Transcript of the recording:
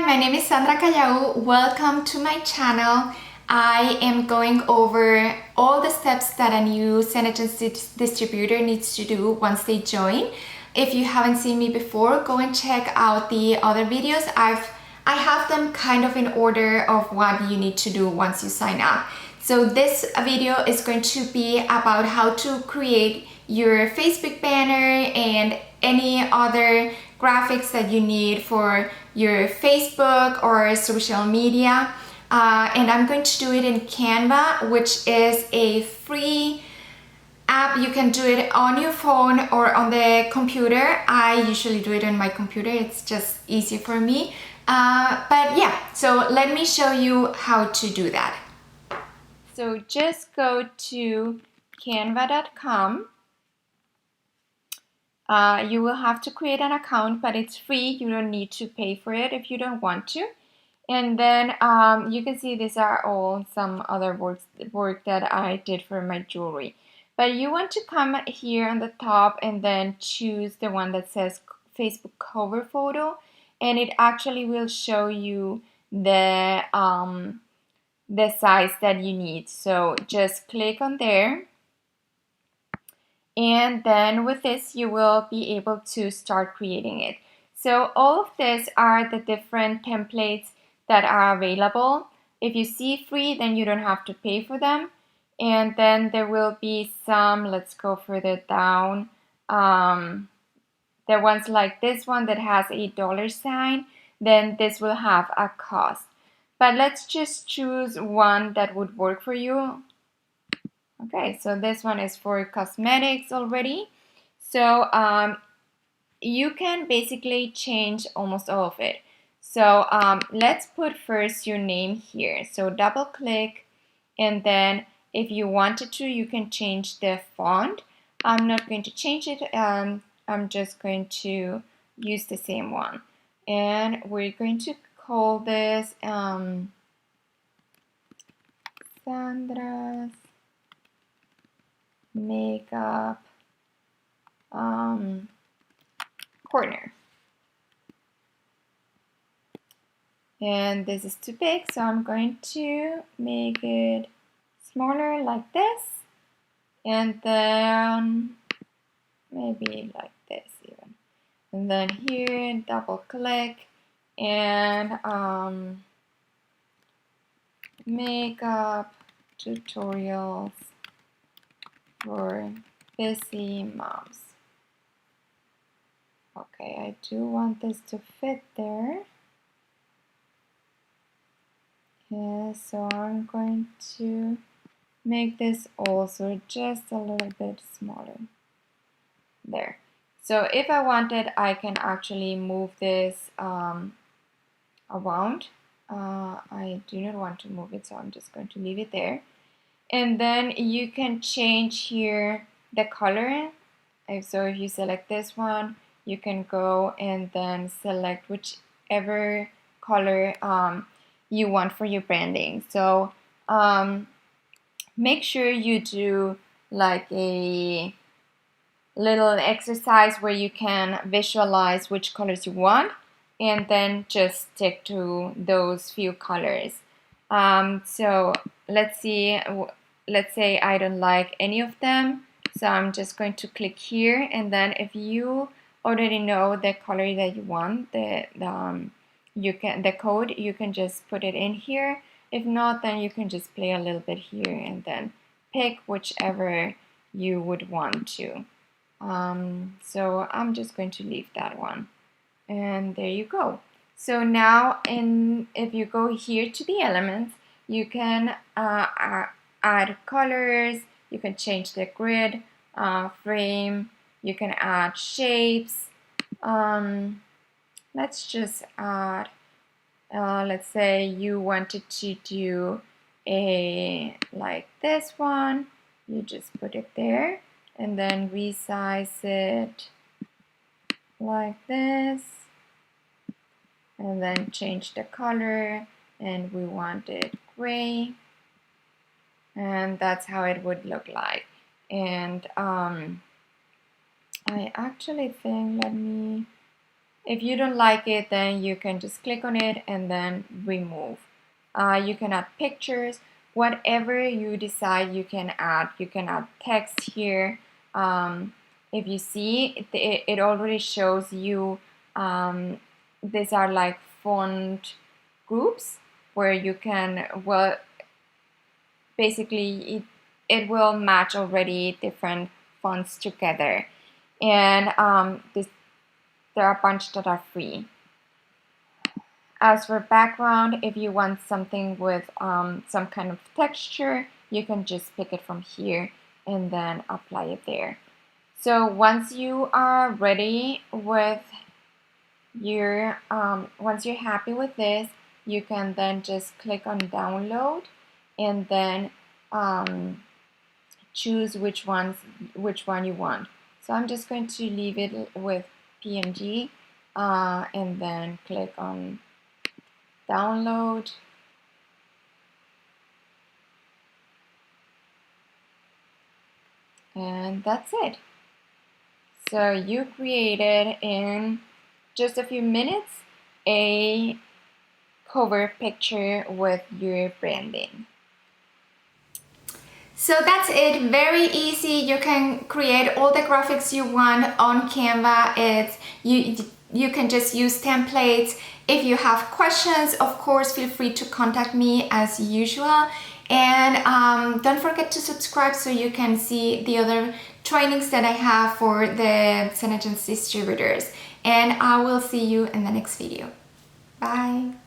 my name is Sandra Callau. Welcome to my channel. I am going over all the steps that a new sentence distributor needs to do once they join. If you haven't seen me before, go and check out the other videos. I have them kind of in order of what you need to do once you sign up. So this video is going to be about how to create your Facebook banner and any other graphics that you need for your Facebook or social media. And I'm going to do it in Canva, which is a free app. You can do it on your phone or on the computer. I usually do it on my computer. It's just easy for me. But yeah, so let me show you how to do that. So just go to canva.com. You will have to create an account, but it's free. You don't need to pay for it if you don't want to. And then you can see these are all some other work that I did for my jewelry. But you want to come here on the top and then choose the one that says Facebook cover photo, and it actually will show you the size that you need. So just click on there. And then with this, you will be able to start creating it. So all of this are the different templates that are available. If you see free, then you don't have to pay for them. And then there will be some, let's go further down. The ones like this one that has a dollar sign, then this will have a cost. But let's just choose one that would work for you. Okay, so this one is for cosmetics already. So you can basically change almost all of it. So let's put first your name here. So double click, and then if you wanted to, you can change the font. I'm not going to change it. I'm just going to use the same one. And we're going to call this Sandra's Makeup corner. And this is too big, so I'm going to make it smaller like this, and then maybe like this even. And then here, double click, and makeup tutorials for busy moms. Okay, I do want this to fit there. Yeah, so I'm going to make this also just a little bit smaller. There. So if I wanted, I can actually move this around. I do not want to move it, so I'm just going to leave it there. And then you can change here the color. So if you select this one, you can go and then select whichever color you want for your branding. So make sure you do like a little exercise where you can visualize which colors you want, and then just stick to those few colors. So let's say I don't like any of them, so I'm just going to click here, and then if you already know the color that you want, the code, you can just put it in here. If not, then you can just play a little bit here and then pick whichever you would want to. So I'm just going to leave that one, and there you go. So now if you go here to the elements, you can add colors, you can change the grid, frame, you can add shapes. Let's just add, let's say you wanted to do a like this one, you just put it there and then resize it like this, and then change the color, and we want it gray, and that's how it would look like. And I actually think, let me If you don't like it, then you can just click on it and then remove. You can add pictures, whatever you decide you can add. You can add text here. If you see, it already shows you, these are like font groups where you can, well, basically it will match already different fonts together. And there are a bunch that are free. As for background, if you want something with some kind of texture, you can just pick it from here and then apply it there. So once you are ready with your, once you're happy with this, you can then just click on download and then choose which one you want. So I'm just going to leave it with PNG and then click on download. And that's it. So you created in just a few minutes a cover picture with your branding. So that's it, very easy. You can create all the graphics you want on Canva. You can just use templates. If you have questions, of course, feel free to contact me as usual. And don't forget to subscribe so you can see the other trainings that I have for the Senegence distributors. And I will see you in the next video. Bye.